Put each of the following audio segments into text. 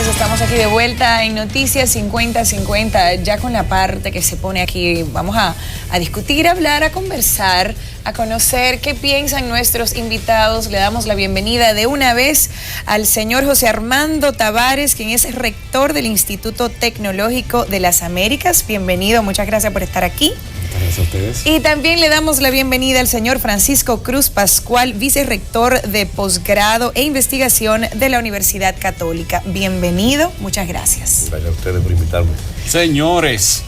señores, estamos aquí de vuelta en Noticias 50-50, ya con la parte que se pone aquí. Vamos a discutir, a hablar, a conversar, a conocer qué piensan nuestros invitados. Le damos la bienvenida de una vez al señor José Armando Tavares, quien es rector del Instituto Tecnológico de las Américas. Bienvenido, muchas gracias por estar aquí. Gracias a ustedes. Y también le damos la bienvenida al señor Francisco Cruz Pascual, vicerrector de posgrado e investigación de la Universidad Católica. Bienvenido, muchas gracias. Gracias a ustedes por invitarme. Señores,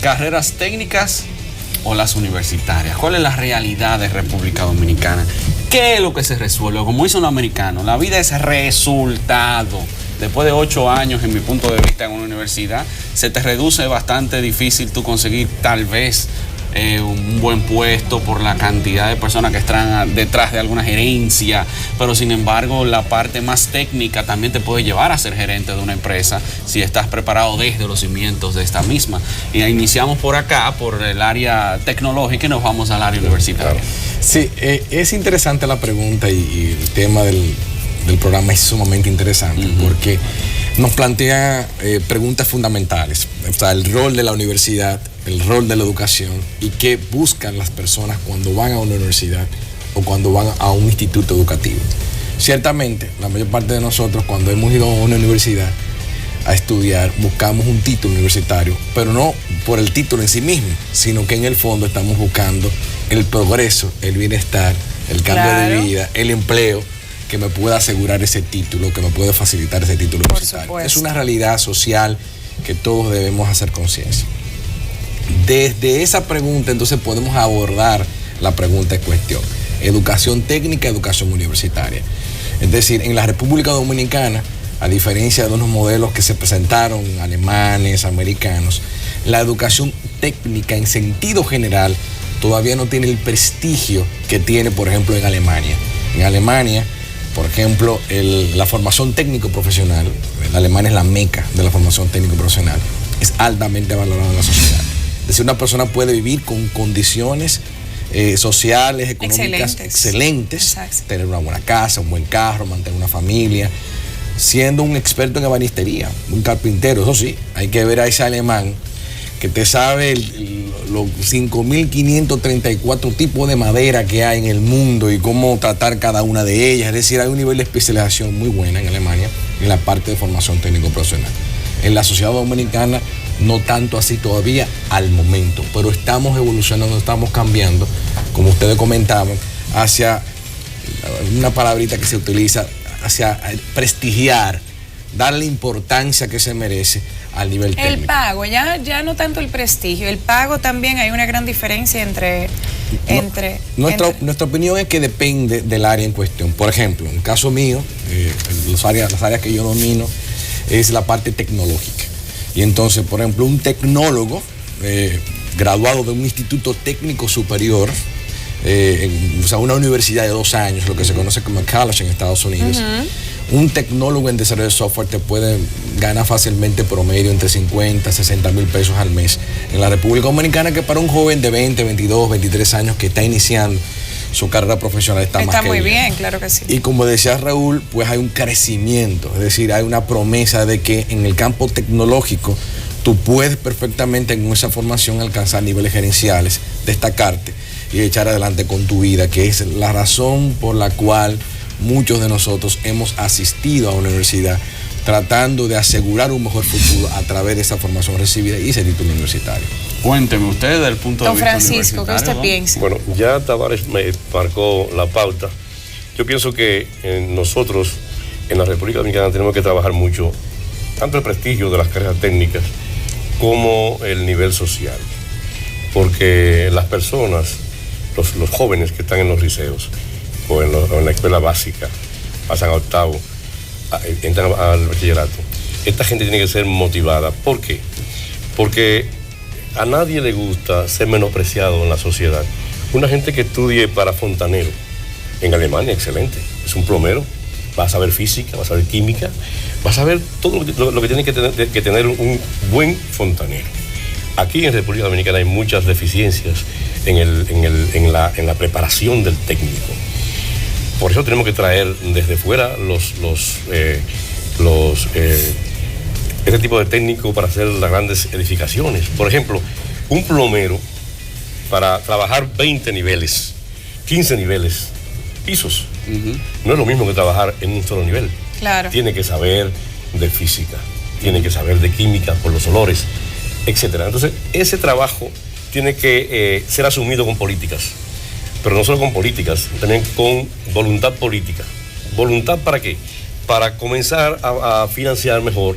¿carreras técnicas o las universitarias? ¿Cuál es la realidad de República Dominicana? ¿Qué es lo que se resuelve? Como dice un americano, la vida es resultado. Después de 8 años, en mi punto de vista, en una universidad, se te reduce bastante difícil tú conseguir tal vez un buen puesto por la cantidad de personas que están detrás de alguna gerencia, pero sin embargo la parte más técnica también te puede llevar a ser gerente de una empresa si estás preparado desde los cimientos de esta misma. Y iniciamos por acá, por el área tecnológica, y nos vamos al área universitaria. Sí, es interesante la pregunta y el tema del programa es sumamente interesante porque nos plantea preguntas fundamentales, o sea, el rol de la universidad, el rol de la educación y qué buscan las personas cuando van a una universidad o cuando van a un instituto educativo. Ciertamente, la mayor parte de nosotros cuando hemos ido a una universidad a estudiar, buscamos un título universitario, pero no por el título en sí mismo, sino que en el fondo estamos buscando el progreso, el bienestar, el cambio de vida, el empleo, que me pueda asegurar ese título, que me pueda facilitar ese título universitario. Es una realidad social que todos debemos hacer conciencia. Desde esa pregunta, entonces, podemos abordar la pregunta en cuestión. Educación técnica, educación universitaria. Es decir, en la República Dominicana, a diferencia de unos modelos que se presentaron, alemanes, americanos, la educación técnica en sentido general todavía no tiene el prestigio que tiene, por ejemplo, en Alemania. En Alemania, por ejemplo, la formación técnico-profesional, en Alemania es la meca de la formación técnico-profesional, es altamente valorada en la sociedad. Es decir, una persona puede vivir con condiciones sociales, económicas excelentes, tener una buena casa, un buen carro, mantener una familia, siendo un experto en ebanistería, un carpintero. Eso sí, hay que ver a ese alemán que te sabe los 5.534 tipos de madera que hay en el mundo y cómo tratar cada una de ellas. Es decir, hay un nivel de especialización muy buena en Alemania en la parte de formación técnico-profesional. En la sociedad dominicana no tanto así todavía al momento, pero estamos evolucionando, estamos cambiando, como ustedes comentaban, hacia una palabrita que se utiliza, hacia prestigiar, darle importancia que se merece al nivel técnico. El pago, ya no tanto el prestigio, el pago también hay una gran diferencia entre... Nuestra opinión es que depende del área en cuestión. Por ejemplo, en el caso mío, las áreas que yo domino es la parte tecnológica. Y entonces, por ejemplo, un tecnólogo graduado de un instituto técnico superior, o sea, una universidad de 2 años, lo que se conoce como college en Estados Unidos, un tecnólogo en desarrollo de software te puede ganar fácilmente promedio entre 50 a 60 mil pesos al mes en la República Dominicana, que para un joven de 20, 22, 23 años que está iniciando su carrera profesional está más que muy bien, claro que sí. Y como decía Raúl, pues hay un crecimiento, es decir, hay una promesa de que en el campo tecnológico tú puedes perfectamente en esa formación alcanzar niveles gerenciales, destacarte y echar adelante con tu vida, que es la razón por la cual muchos de nosotros hemos asistido a una universidad tratando de asegurar un mejor futuro a través de esa formación recibida y ese título universitario. Cuénteme usted del punto de vista Francisco, ¿qué usted piensa? Bueno, ya Tavares me marcó la pauta. Yo pienso que nosotros en la República Dominicana tenemos que trabajar mucho, tanto el prestigio de las carreras técnicas como el nivel social, porque las personas, los jóvenes que están en los liceos o en la escuela básica, pasan a octavo, entran al bachillerato, esta gente tiene que ser motivada. ¿Por qué? Porque a nadie le gusta ser menospreciado en la sociedad. Una gente que estudie para fontanero en Alemania, excelente, es un plomero, va a saber física, va a saber química, va a saber todo lo que tiene que tener un buen fontanero. Aquí en República Dominicana hay muchas deficiencias en la preparación del técnico. Por eso tenemos que traer desde fuera los este tipo de técnico para hacer las grandes edificaciones. Por ejemplo, un plomero para trabajar 20 niveles, 15 niveles, pisos. No es lo mismo que trabajar en un solo nivel. Claro. Tiene que saber de física, tiene que saber de química por los olores, etcétera. Entonces, ese trabajo tiene que ser asumido con políticas, pero no solo con políticas, también con voluntad política. ¿Voluntad para qué? Para comenzar a financiar mejor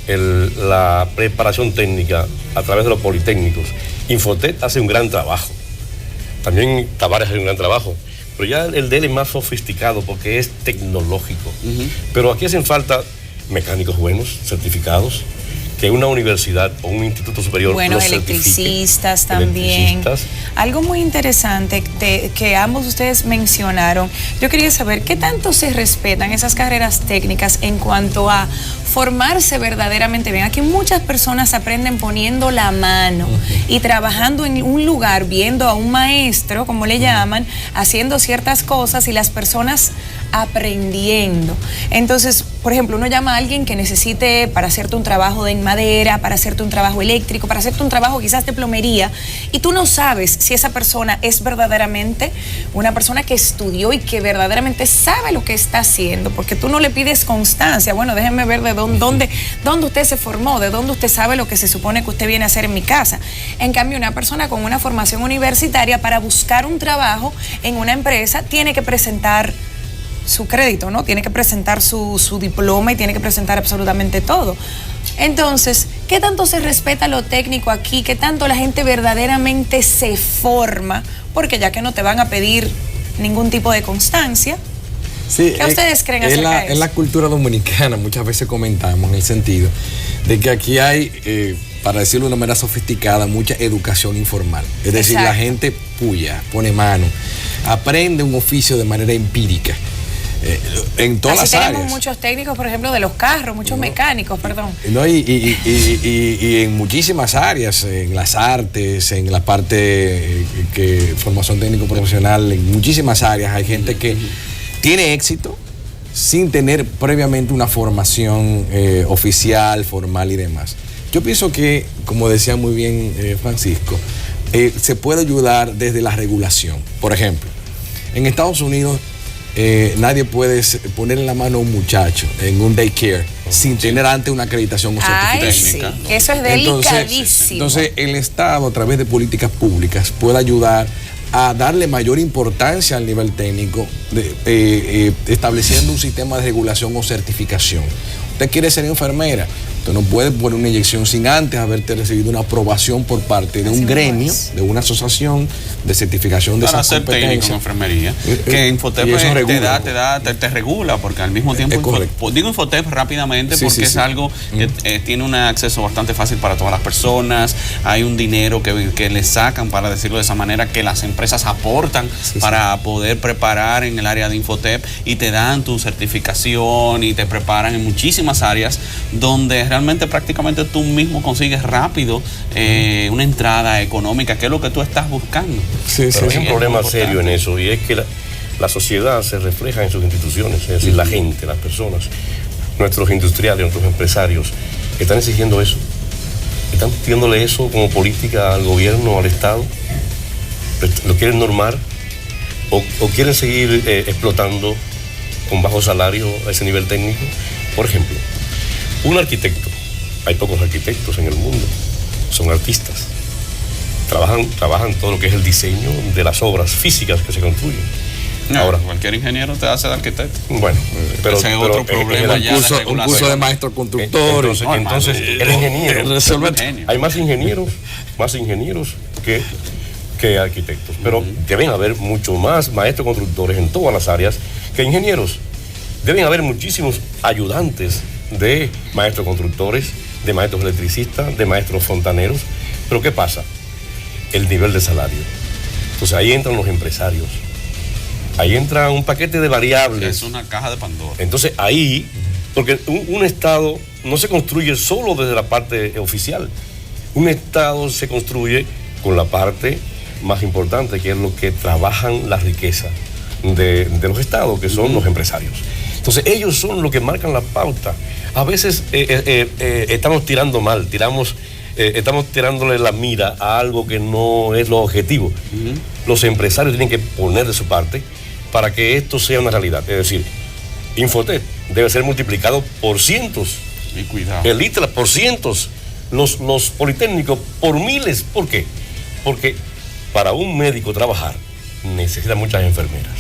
la preparación técnica a través de los politécnicos. Infotep hace un gran trabajo, también Tavares hace un gran trabajo, pero ya el de él es más sofisticado porque es tecnológico. Pero aquí hacen falta mecánicos buenos, certificados, que una universidad o un instituto superior bueno, los electricistas certifique. también. Electricistas. Algo muy interesante que ambos ustedes mencionaron, yo quería saber qué tanto se respetan esas carreras técnicas en cuanto a formarse verdaderamente bien. Aquí muchas personas aprenden poniendo la mano y trabajando en un lugar, viendo a un maestro, como le llaman, haciendo ciertas cosas y las personas aprendiendo. Entonces, por ejemplo, uno llama a alguien que necesite para hacerte un trabajo de madera, para hacerte un trabajo eléctrico, para hacerte un trabajo quizás de plomería, y tú no sabes si esa persona es verdaderamente una persona que estudió y que verdaderamente sabe lo que está haciendo, porque tú no le pides constancia. Bueno, déjenme ver de dónde usted se formó, de dónde usted sabe lo que se supone que usted viene a hacer en mi casa. En cambio, una persona con una formación universitaria para buscar un trabajo en una empresa tiene que presentar su crédito, ¿no? Tiene que presentar su diploma y tiene que presentar absolutamente todo. Entonces, ¿qué tanto se respeta lo técnico aquí? ¿Qué tanto la gente verdaderamente se forma? Porque ya que no te van a pedir ningún tipo de constancia. Sí, ¿Qué ustedes creen acerca de eso? En la cultura dominicana muchas veces comentamos en el sentido de que aquí hay, para decirlo de una manera sofisticada, mucha educación informal. Es decir, la gente puya, pone mano, aprende un oficio de manera empírica. En todas las áreas. Tenemos muchos técnicos, por ejemplo, de los carros, muchos mecánicos, perdón. No, y en muchísimas áreas, en las artes, en la parte que formación técnico profesional, en muchísimas áreas hay gente que tiene éxito sin tener previamente una formación oficial, formal y demás. Yo pienso que, como decía muy bien Francisco, se puede ayudar desde la regulación. Por ejemplo, en Estados Unidos nadie puede poner en la mano a un muchacho en un daycare sin tener antes una acreditación o certificación. Sí, eso es delicadísimo. Entonces, el Estado, a través de políticas públicas, puede ayudar a darle mayor importancia al nivel técnico, estableciendo un sistema de regulación o certificación. Usted quiere ser enfermera, usted no puede poner una inyección sin antes haberte recibido una aprobación por parte de un gremio, de una asociación de certificación de esas competencias. Para ser técnico en enfermería, que Infotep te regula, porque al mismo tiempo, digo Infotep rápidamente porque es algo que tiene un acceso bastante fácil para todas las personas, hay un dinero que le sacan, para decirlo de esa manera, que las empresas aportan para poder preparar en el área de Infotep, y te dan tu certificación y te preparan en muchísimas áreas donde realmente prácticamente tú mismo consigues rápido una entrada económica, que es lo que tú estás buscando. Pero hay un problema serio en eso, y es que la sociedad se refleja en sus instituciones, es decir, la gente, las personas, nuestros industriales, nuestros empresarios, están exigiendo eso, están pidiéndole eso como política al gobierno, al Estado, lo quieren normar o quieren seguir explotando con bajo salario a ese nivel técnico. Por ejemplo, un arquitecto, hay pocos arquitectos en el mundo, son artistas, trabajan todo lo que es el diseño de las obras físicas que se construyen. No, ahora, cualquier ingeniero te hace de arquitecto. Bueno, pero ese es otro problema ya. Un curso de maestro constructor. Entonces el ingeniero hay más ingenieros que arquitectos, pero deben haber mucho más maestros constructores en todas las áreas que ingenieros. Deben haber muchísimos ayudantes de maestros constructores, de maestros electricistas, de maestros fontaneros. Pero ¿qué pasa? El nivel de salario. Entonces ahí entran los empresarios. Ahí entra un paquete de variables. Es una caja de Pandora. Entonces ahí, porque un Estado no se construye solo desde la parte oficial. Un Estado se construye con la parte más importante, que es lo que trabajan la riqueza de los Estados, que son los empresarios. Entonces ellos son los que marcan la pauta. A veces estamos tirando mal, estamos tirándole la mira a algo que no es lo objetivo. Los empresarios tienen que poner de su parte para que esto sea una realidad. Es decir, Infotet debe ser multiplicado por cientos. Y cuidado. El ITLA por cientos. Los politécnicos por miles. ¿Por qué? Porque para un médico trabajar necesita muchas enfermeras,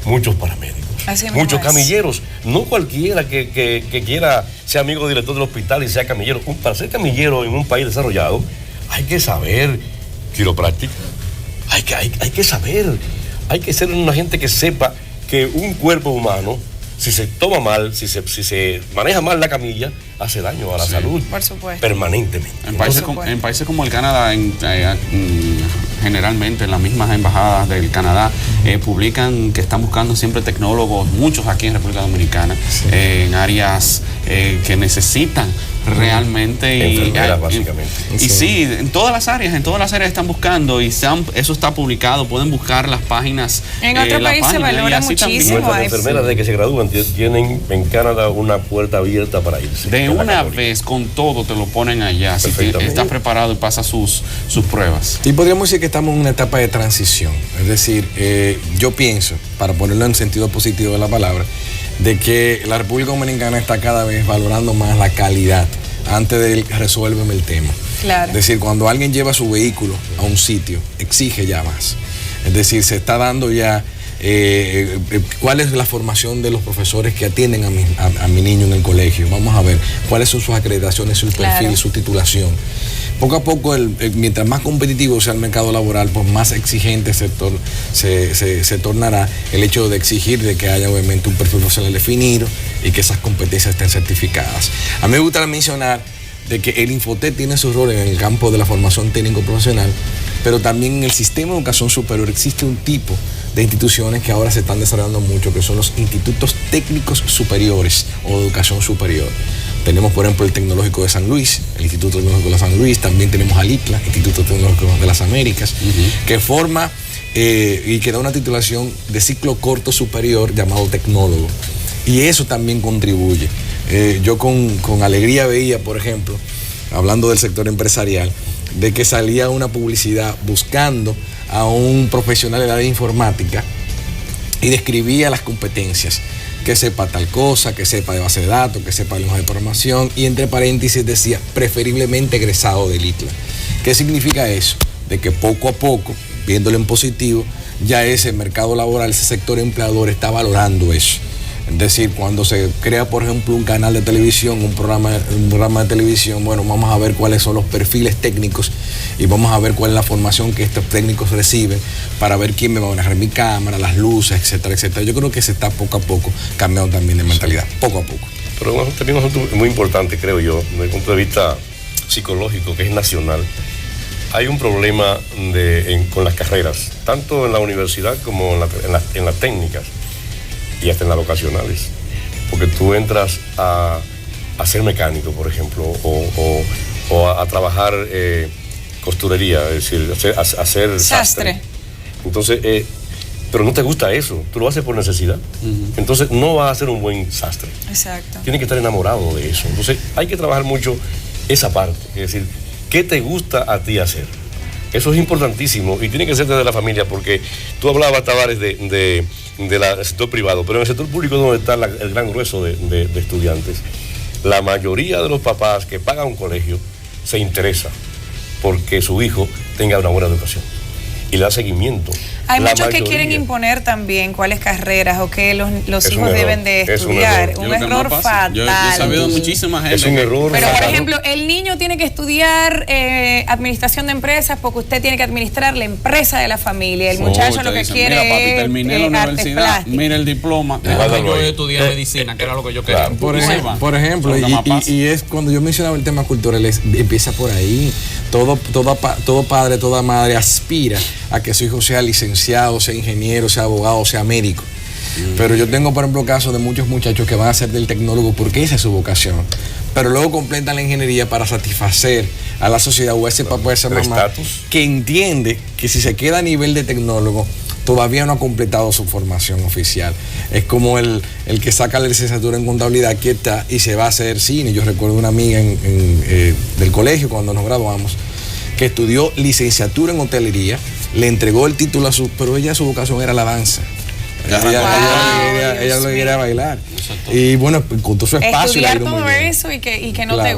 muchos paramédicos, muchos camilleros. No cualquiera que quiera ser amigo del director del hospital y sea camillero. Para ser camillero en un país desarrollado hay que saber quiropráctica, hay que saber, hay que ser una gente que sepa que un cuerpo humano, si se toma mal, si se maneja mal la camilla, hace daño a la salud. Por supuesto. Permanentemente. En países como el Canadá, generalmente en las mismas embajadas del Canadá, publican que están buscando siempre tecnólogos, muchos aquí en República Dominicana, en áreas que necesitan realmente. Enfermeras, básicamente. Y sí, en todas las áreas están buscando y eso está publicado, pueden buscar las páginas. En otro país se valora muchísimo. Nuestras enfermeras de que se gradúan tienen en Canadá una puerta abierta para irse. De una vez, con todo, te lo ponen allá, si estás preparado y pasas sus pruebas. Y podríamos decir que estamos en una etapa de transición. Es decir, yo pienso, para ponerlo en sentido positivo de la palabra, de que la República Dominicana está cada vez valorando más la calidad antes de resolverme el tema. Claro. Es decir, cuando alguien lleva su vehículo a un sitio, exige ya más. Es decir, se está dando ya cuál es la formación de los profesores que atienden a mi niño en el colegio. Vamos a ver cuáles son sus acreditaciones, su perfil, su titulación. Poco a poco, mientras más competitivo sea el mercado laboral, pues más exigente se tornará el hecho de exigir de que haya obviamente un perfil profesional definido y que esas competencias estén certificadas. A mí me gustaría mencionar de que el Infotet tiene su rol en el campo de la formación técnico profesional, pero también en el sistema de educación superior existe un tipo de instituciones que ahora se están desarrollando mucho, que son los institutos técnicos superiores o de educación superior. Tenemos, por ejemplo, el Tecnológico de San Luis, el Instituto Tecnológico de San Luis, también tenemos al ICLA, Instituto Tecnológico de las Américas, que forma y que da una titulación de ciclo corto superior llamado tecnólogo. Y eso también contribuye. Yo con alegría veía, por ejemplo, hablando del sector empresarial, de que salía una publicidad buscando a un profesional de la área de informática y describía las competencias, que sepa tal cosa, que sepa de base de datos, que sepa de lenguaje de programación, y entre paréntesis decía preferiblemente egresado del ITLA. ¿Qué significa eso? De que poco a poco, viéndolo en positivo, ya ese mercado laboral, ese sector empleador está valorando eso. Es decir, cuando se crea, por ejemplo, un canal de televisión, un programa de televisión, bueno, vamos a ver cuáles son los perfiles técnicos y vamos a ver cuál es la formación que estos técnicos reciben para ver quién me va a manejar mi cámara, las luces, etcétera, etcétera. Yo creo que se está poco a poco cambiando también de mentalidad, poco a poco. Pero también un asunto muy importante, creo yo, desde el punto de vista psicológico, que es nacional. Hay un problema con las carreras, tanto en la universidad como en las técnicas y hasta en las vocacionales, porque tú entras a ser mecánico, por ejemplo, o a trabajar costurería, es decir, a ser sastre. Entonces, pero no te gusta eso, tú lo haces por necesidad. Entonces no vas a ser un buen sastre. Exacto. Tienes que estar enamorado de eso. Entonces hay que trabajar mucho esa parte, es decir, ¿qué te gusta a ti hacer? Eso es importantísimo y tiene que ser desde la familia, porque tú hablabas, Tavares, del sector privado, pero en el sector público es donde está el gran grueso de estudiantes. La mayoría de los papás que pagan un colegio se interesa porque su hijo tenga una buena educación y le da seguimiento. Hay muchos que quieren imponer también cuáles carreras o qué los hijos deben de estudiar. Un error fatal. Yo he sabido muchísima gente. Es un error Pero, fatal. por ejemplo, el niño tiene que estudiar administración de empresas porque usted tiene que administrar la empresa de la familia. El muchacho lo que quiere mira, papi, terminé la universidad, mira el diploma. Yo estudié medicina, que era lo que yo quería. Por ejemplo, y es cuando yo mencionaba el tema cultural, empieza por ahí. Todo padre, toda madre aspira a que su hijo sea licenciado, sea ingeniero, sea abogado, sea médico. Pero yo tengo, por ejemplo, casos de muchos muchachos que van a ser del tecnólogo porque esa es su vocación. Pero luego completan la ingeniería para satisfacer a la sociedad o a ese papá o a esa mamá que entiende que si se queda a nivel de tecnólogo todavía no ha completado su formación oficial. Es como el que saca la licenciatura en contabilidad, aquí está, y se va a hacer cine. Yo recuerdo una amiga del colegio cuando nos graduamos, que estudió licenciatura en hotelería, le entregó el título pero ella su vocación era la danza. Ella lo quería bailar. Y bueno, encontró su espacio. Estudiar y todo eso y que no te gusta.